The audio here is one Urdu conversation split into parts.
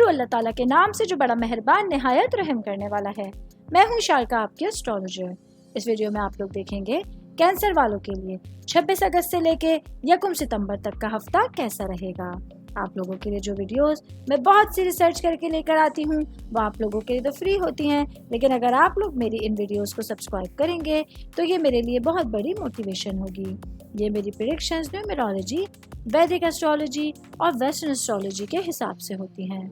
شروع اللہ تعالیٰ کے نام سے جو بڑا مہربان نہایت رحم کرنے والا ہے۔ میں ہوں شارکا، آپ کی اسٹرالوجر۔ اس ویڈیو میں آپ لوگ دیکھیں گے کینسر والوں کے لیے 26 اگست سے لے کے 1 ستمبر تک کا ہفتہ کیسا رہے گا۔ آپ لوگوں کے لیے جو ویڈیوز میں بہت سی ریسرچ کر کے لے کر آتی ہوں وہ آپ لوگوں کے لیے تو فری ہوتی ہیں، لیکن اگر آپ لوگ میری ان ویڈیوز کو سبسکرائب کریں گے تو یہ میرے لیے بہت بڑی موٹیویشن ہوگی۔ یہ میری پریڈکشنز نیومرولوجی، ویدک ایسٹرولوجی اور ویسٹرن ایسٹرولوجی کے حساب سے ہوتی ہیں۔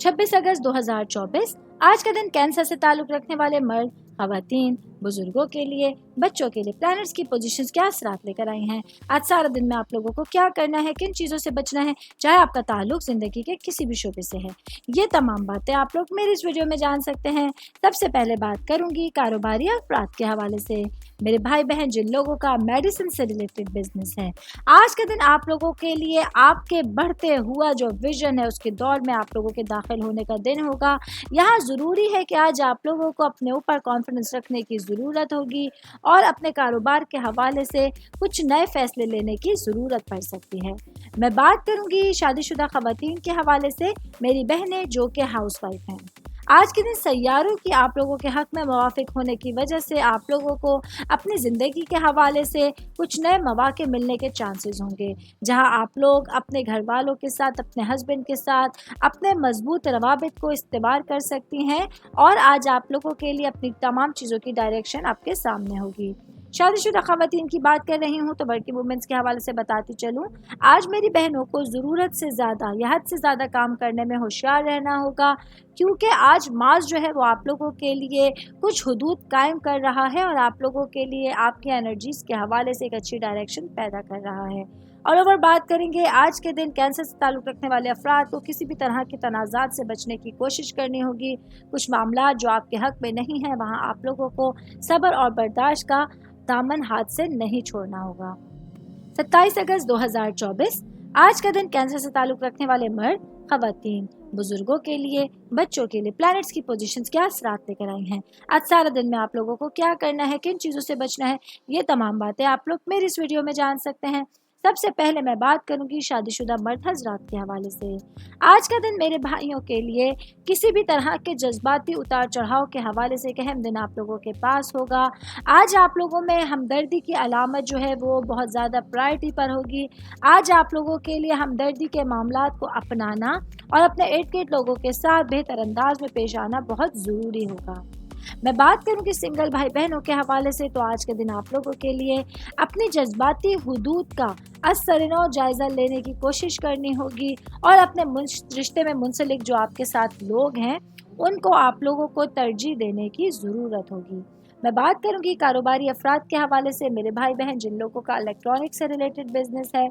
26 اگست 2024 آج کا دن کینسر سے تعلق رکھنے والے مرد، خواتین، بزرگوں کے لیے، بچوں کے لیے پلانٹس کی پوزیشنز کیا اثرات لے کر آئی ہیں۔ آج سارا دن میں آپ لوگوں کو کیا کرنا ہے، کن چیزوں سے بچنا ہے، چاہے آپ کا تعلق زندگی کے کسی بھی شعبے سے ہے، یہ تمام باتیں آپ لوگ میری اس ویڈیو میں جان سکتے ہیں۔ سب سے پہلے بات کروں گی کاروباری افراد کے حوالے سے۔ میرے بھائی بہن جن لوگوں کا میڈیسن سے ریلیٹڈ بزنس ہے، آج کا دن آپ لوگوں کے لیے آپ کے بڑھتے ہوا جو ویژن ہے اس کے دور میں آپ لوگوں کے داخل ہونے کا دن ہوگا۔ یہاں ضروری ہے کہ آج آپ لوگوں کو اپنے اوپر کانفیڈنس رکھنے کی ضرورت ہوگی اور اپنے کاروبار کے حوالے سے کچھ نئے فیصلے لینے کی ضرورت پڑ سکتی ہے۔ میں بات کروں گی شادی شدہ خواتین کے حوالے سے، میری بہنیں جو کہ ہاؤس وائف ہیں۔ آج کے دن سیاروں کی آپ لوگوں کے حق میں موافق ہونے کی وجہ سے آپ لوگوں کو اپنی زندگی کے حوالے سے کچھ نئے مواقع ملنے کے چانسز ہوں گے، جہاں آپ لوگ اپنے گھر والوں کے ساتھ، اپنے ہسبینڈ کے ساتھ اپنے مضبوط روابط کو استوار کر سکتی ہیں اور آج آپ لوگوں کے لیے اپنی تمام چیزوں کی ڈائریکشن آپ کے سامنے ہوگی۔ شادی شدہ خواتین کی بات کر رہی ہوں تو ورکنگ وومنس کے حوالے سے بتاتی چلوں، آج میری بہنوں کو ضرورت سے زیادہ یا حد سے زیادہ کام کرنے میں ہوشیار رہنا ہوگا، کیونکہ آج مارس جو ہے وہ آپ لوگوں کے لیے کچھ حدود قائم کر رہا ہے اور آپ لوگوں کے لیے آپ کی انرجیز کے حوالے سے ایک اچھی ڈائریکشن پیدا کر رہا ہے۔ اور اوور بات کریں گے آج کے دن کینسر سے تعلق رکھنے والے افراد کو کسی بھی طرح کے تنازعات سے بچنے کی کوشش کرنی ہوگی۔ کچھ معاملات جو آپ کے حق میں نہیں ہیں وہاں آپ لوگوں کو صبر اور برداشت کا دامن ہاتھ سے نہیں چھوڑنا ہوگا۔ 27 اگست 2024 آج کا دن کینسر سے تعلق رکھنے والے مرد، خواتین، بزرگوں کے لیے، بچوں کے لیے پلانٹس کی پوزیشنز کیا اثرات لے کر آئی ہیں۔ آج سارا دن میں آپ لوگوں کو کیا کرنا ہے، کن چیزوں سے بچنا ہے، یہ تمام باتیں آپ لوگ میری اس ویڈیو میں جان سکتے ہیں۔ سب سے پہلے میں بات کروں گی شادی شدہ مرد حضرات کے حوالے سے۔ آج کا دن میرے بھائیوں کے لیے کسی بھی طرح کے جذباتی اتار چڑھاؤ کے حوالے سے ایک اہم دن آپ لوگوں کے پاس ہوگا۔ آج آپ لوگوں میں ہمدردی کی علامت جو ہے وہ بہت زیادہ پرائرٹی پر ہوگی۔ آج آپ لوگوں کے لیے ہمدردی کے معاملات کو اپنانا اور اپنے ارد گرد لوگوں کے ساتھ بہتر انداز میں پیش آنا بہت ضروری ہوگا۔ میں بات کروں گی سنگل بھائی بہنوں کے حوالے سے تو آج کے دن آپ لوگوں کے لیے اپنی جذباتی حدود کا از سر نو جائزہ لینے کی کوشش کرنی ہوگی اور اپنے رشتے میں منسلک جو آپ کے ساتھ لوگ ہیں ان کو آپ لوگوں کو ترجیح دینے کی ضرورت ہوگی۔ میں بات کروں گی کاروباری افراد کے حوالے سے، میرے بھائی بہن جن لوگوں کا الیکٹرانک سے ریلیٹڈ بزنس ہے،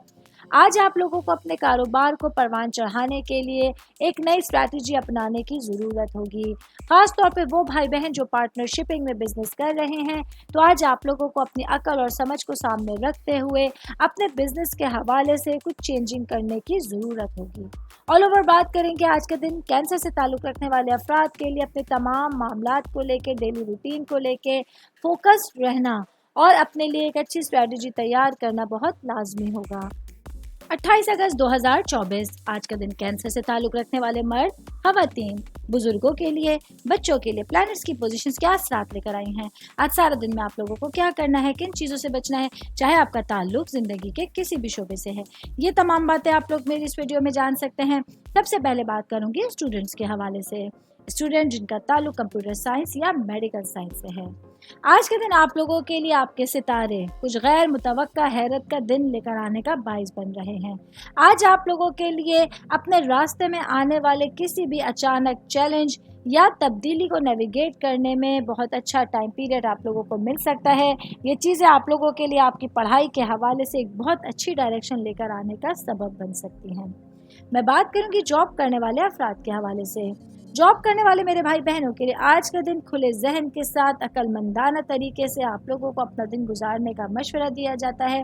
آج آپ لوگوں کو اپنے کاروبار کو پروان چڑھانے کے لیے ایک نئی اسٹریٹجی اپنانے کی ضرورت ہوگی۔ خاص طور پہ وہ بھائی بہن جو پارٹنرشپنگ میں بزنس کر رہے ہیں تو آج آپ لوگوں کو اپنی عقل اور سمجھ کو سامنے رکھتے ہوئے اپنے بزنس کے حوالے سے کچھ چینجنگ کرنے کی ضرورت ہوگی۔ آل اوور بات کریں گے آج کے دن کینسر سے تعلق رکھنے والے افراد کے لیے اپنے تمام معاملات کو لے کے، ڈیلی روٹین کو لے کے فوکس رہنا اور اپنے لیے ایک اچھی اسٹریٹجی تیار کرنا بہت لازمی ہوگا۔ 28 اگست 2024 آج کا دن کینسر سے تعلق رکھنے والے مرد، خواتین، بزرگوں کے لیے، بچوں کے لیے پلانٹس کی پوزیشنز کیا اثرات لے کر آئی ہیں۔ آج سارا دن میں آپ لوگوں کو کیا کرنا ہے، کن چیزوں سے بچنا ہے، چاہے آپ کا تعلق زندگی کے کسی بھی شعبے سے ہے، یہ تمام باتیں آپ لوگ میری اس ویڈیو میں جان سکتے ہیں۔ سب سے پہلے بات کروں گی اسٹوڈنٹس کے حوالے سے، اسٹوڈنٹ جن کا تعلق کمپیوٹر سائنس یا میڈیکل سائنس سے ہے۔ آج کے دن آپ لوگوں کے لیے آپ کے ستارے کچھ غیر متوقع حیرت کا دن لے کر آنے کا باعث بن رہے ہیں۔ آج آپ لوگوں کے لیے اپنے راستے میں آنے والے کسی بھی اچانک چیلنج یا تبدیلی کو نیویگیٹ کرنے میں بہت اچھا ٹائم پیریڈ آپ لوگوں کو مل سکتا ہے۔ یہ چیزیں آپ لوگوں کے لیے آپ کی پڑھائی کے حوالے سے ایک بہت اچھی ڈائریکشن لے کر آنے کا سبب بن سکتی ہیں۔ میں بات کروں گی جاب کرنے والے افراد کے حوالے سے۔ جاب کرنے والے میرے بھائی بہنوں کے لیے آج کا دن کھلے ذہن کے ساتھ عقل مندانہ طریقے سے آپ لوگوں کو اپنا دن گزارنے کا مشورہ دیا جاتا ہے۔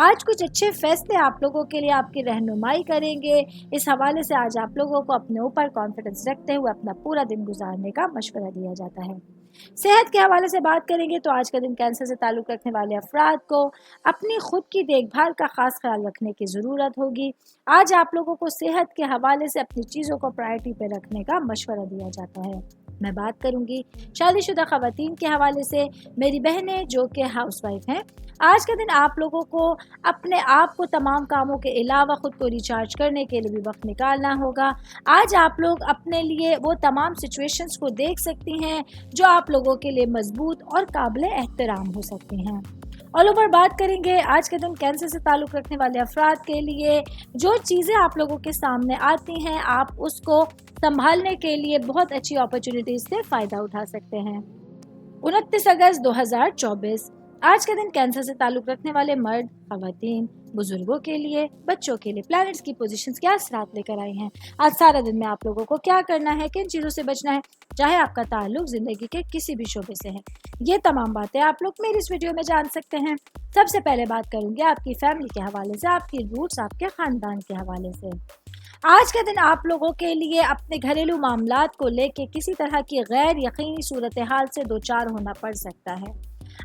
آج کچھ اچھے فیصلے آپ لوگوں کے لیے آپ کی رہنمائی کریں گے۔ اس حوالے سے آج آپ لوگوں کو اپنے اوپر کانفیڈنس رکھتے ہوئے اپنا پورا دن گزارنے کا مشورہ دیا جاتا ہے۔ صحت کے حوالے سے بات کریں گے تو آج کا دن کینسر سے تعلق رکھنے والے افراد کو اپنی خود کی دیکھ بھال کا خاص خیال رکھنے کی ضرورت ہوگی۔ آج آپ لوگوں کو صحت کے حوالے سے اپنی چیزوں کو پرائرٹی پہ رکھنے کا مشورہ دیا جاتا ہے۔ میں بات کروں گی شادی شدہ خواتین کے حوالے سے، میری بہنیں جو کہ ہاؤس وائف ہیں، آج کا دن آپ لوگوں کو اپنے آپ کو تمام کاموں کے علاوہ خود کو ریچارج کرنے کے لیے بھی وقت نکالنا ہوگا۔ آج آپ لوگ اپنے لیے وہ تمام سچویشنز کو دیکھ سکتی ہیں جو آپ لوگوں کے لیے مضبوط اور قابل احترام ہو سکتی ہیں۔ آل اوور بات کریں گے آج کے دن کینسر سے تعلق رکھنے والے افراد کے لیے جو چیزیں آپ لوگوں کے سامنے آتی ہیں، آپ اس کو سنبھالنے کے لیے بہت اچھی اپرچونٹیز سے فائدہ اٹھا سکتے ہیں۔ 29 اگست 2024 آج کا دن کینسر سے تعلق رکھنے والے مرد، خواتین، بزرگوں کے لیے، بچوں کے لیے پلانٹس کی پوزیشنز کیا اثرات لے کر آئی ہیں۔ آج سارا دن میں آپ لوگوں کو کیا کرنا ہے، کن چیزوں سے بچنا ہے، چاہے آپ کا تعلق زندگی کے کسی بھی شعبے سے ہے، یہ تمام باتیں آپ لوگ میری اس ویڈیو میں جان سکتے ہیں۔ سب سے پہلے بات کروں گی آپ کی فیملی کے حوالے سے، آپ کی روٹس، آپ کے خاندان کے حوالے سے۔ آج کا دن آپ لوگوں کے لیے اپنے گھریلو معاملات کو لے کے کسی طرح کی غیر یقینی صورتحال سے دوچار ہونا پڑ سکتا ہے۔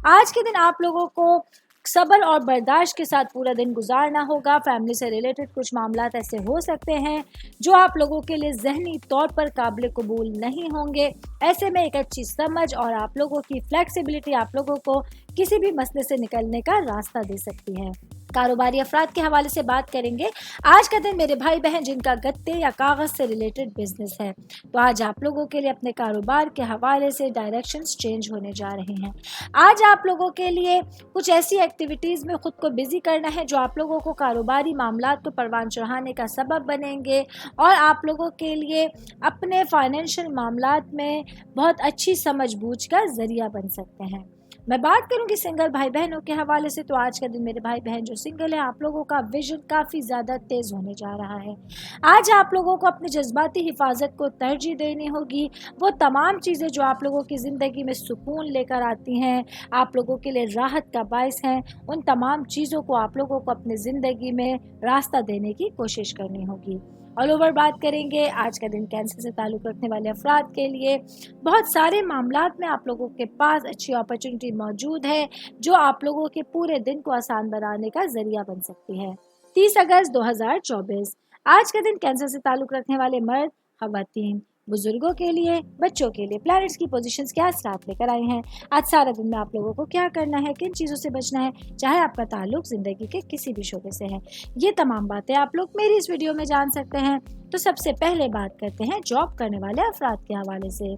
آج کے دن آپ لوگوں کو صبر اور برداشت کے ساتھ پورا دن گزارنا ہوگا۔ فیملی سے ریلیٹڈ کچھ معاملات ایسے ہو سکتے ہیں جو آپ لوگوں کے لیے ذہنی طور پر قابل قبول نہیں ہوں گے۔ ایسے میں ایک اچھی سمجھ اور آپ لوگوں کی فلیکسیبلٹی آپ لوگوں کو کسی بھی مسئلے سے نکلنے کا راستہ دے سکتی ہے۔ کاروباری افراد کے حوالے سے بات کریں گے۔ آج کا دن میرے بھائی بہن جن کا گتے یا کاغذ سے ریلیٹڈ بزنس ہے، تو آج آپ لوگوں کے لیے اپنے کاروبار کے حوالے سے ڈائریکشنز چینج ہونے جا رہے ہیں۔ آج آپ لوگوں کے لیے کچھ ایسی ایکٹیویٹیز میں خود کو بزی کرنا ہے جو آپ لوگوں کو کاروباری معاملات کو پروان چڑھانے کا سبب بنیں گے اور آپ لوگوں کے لیے اپنے فائنینشیل معاملات میں بہت اچھی سمجھ بوجھ کا ذریعہ بن سکتے ہیں۔ میں بات کروں گی سنگل بھائی بہنوں کے حوالے سے، تو آج کا دن میرے بھائی بہن جو سنگل ہیں، آپ لوگوں کا ویژن کافی زیادہ تیز ہونے جا رہا ہے۔ آج آپ لوگوں کو اپنی جذباتی حفاظت کو ترجیح دینی ہوگی۔ وہ تمام چیزیں جو آپ لوگوں کی زندگی میں سکون لے کر آتی ہیں، آپ لوگوں کے لیے راحت کا باعث ہیں، ان تمام چیزوں کو آپ لوگوں کو اپنے زندگی میں راستہ دینے کی کوشش کرنی ہوگی۔ آل اوور بات کریں گے آج کا دن کینسر سے تعلق رکھنے والے افراد کے لیے بہت سارے معاملات میں آپ لوگوں کے پاس اچھی اپرچونٹی موجود ہے جو آپ لوگوں کے پورے دن کو آسان بنانے کا ذریعہ بن سکتی ہے۔ 30 اگست 2024 آج کا دن کینسر سے تعلق رکھنے والے مرد، خواتین، بزرگوں کے لیے، بچوں کے لیے پلانٹس کی پوزیشنز کیا اثرات لے کر آئی ہیں۔ آج سارا دن میں آپ لوگوں کو کیا کرنا ہے، کن چیزوں سے بچنا ہے، چاہے آپ کا تعلق زندگی کے کسی بھی شعبے سے ہے، یہ تمام باتیں آپ لوگ میری اس ویڈیو میں جان سکتے ہیں۔ تو سب سے پہلے بات کرتے ہیں جاب کرنے والے افراد کے حوالے سے۔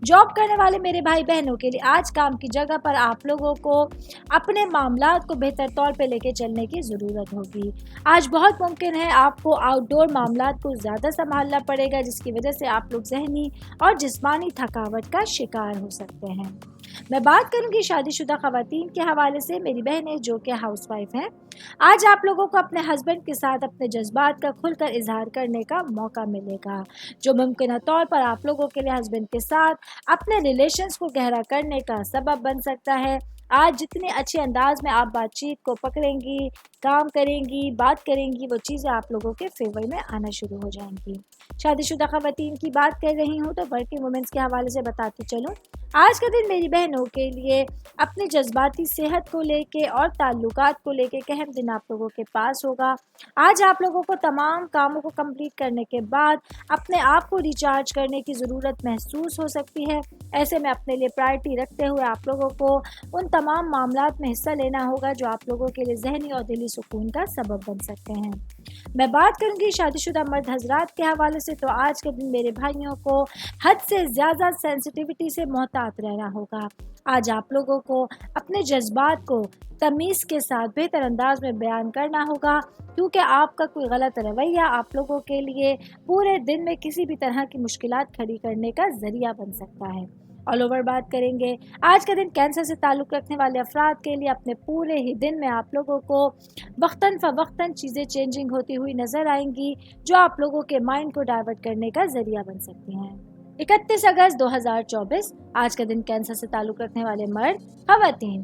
جاب کرنے والے میرے بھائی بہنوں کے لیے آج کام کی جگہ پر آپ لوگوں کو اپنے معاملات کو بہتر طور پہ لے کے چلنے کی ضرورت ہوگی۔ آج بہت ممکن ہے آپ کو آؤٹ ڈور معاملات کو زیادہ سنبھالنا پڑے گا، جس کی وجہ سے آپ لوگ ذہنی اور جسمانی تھکاوٹ کا شکار ہو سکتے ہیں۔ میں بات کروں گی شادی شدہ خواتین کے حوالے سے، میری بہنیں جو کہ ہاؤس وائف ہیں، آج آپ لوگوں کو اپنے ہسبینڈ کے ساتھ اپنے جذبات کا کھل کر اظہار کرنے کا موقع ملے گا، جو ممکنہ طور پر آپ لوگوں کے لیے ہسبینڈ کے ساتھ اپنے ریلیشنز کو گہرا کرنے کا سبب بن سکتا ہے۔ آج جتنے اچھے انداز میں آپ بات چیت کو پکڑیں گی، کام کریں گی، بات کریں گی، وہ چیزیں آپ لوگوں کے فیور میں آنا شروع ہو جائیں گی۔ شادی شدہ خواتین کی بات کر رہی ہوں تو ورکنگ وومنس کے حوالے سے بتاتی چلوں، آج کا دن میری بہنوں کے لیے اپنی جذباتی صحت کو لے کے اور تعلقات کو لے کے ایک اہم دن آپ لوگوں کے پاس ہوگا۔ آج آپ لوگوں کو تمام کاموں کو کمپلیٹ کرنے کے بعد اپنے آپ کو ریچارج کرنے کی ضرورت محسوس ہو سکتی ہے۔ ایسے میں اپنے لیے پرائرٹی رکھتے ہوئے آپ لوگوں کو ان تمام معاملات میں حصہ لینا ہوگا جو آپ لوگوں کے لیے ذہنی اور دلی سکون کا سبب بن سکتے ہیں۔ میں بات کروں گی شادی شدہ مرد حضرات کے حوالے سے، تو آج کے دن میرے بھائیوں کو حد سے زیادہ سینسٹیوٹی سے محتاط رہنا ہوگا۔ آج آپ لوگوں کو اپنے جذبات کو تمیز کے ساتھ بہتر انداز میں بیان کرنا ہوگا، کیونکہ آپ کا کوئی غلط رویہ آپ لوگوں کے لیے پورے دن میں کسی بھی طرح کی مشکلات کھڑی کرنے کا ذریعہ بن سکتا ہے۔ آل اوور بات کریں گے آج کا دن کینسر سے تعلق رکھنے والے افراد کے لیے، اپنے پورے ہی دن میں آپ لوگوں کو وقتاً فوقتاً چیزیں چینجنگ ہوتی ہوئی نظر آئیں گی جو آپ لوگوں کے مائنڈ کو ڈائیورٹ کرنے کا ذریعہ بن سکتی ہیں۔ 31 اگست 2024 آج کا دن کینسر سے تعلق رکھنے والے مرد، خواتین،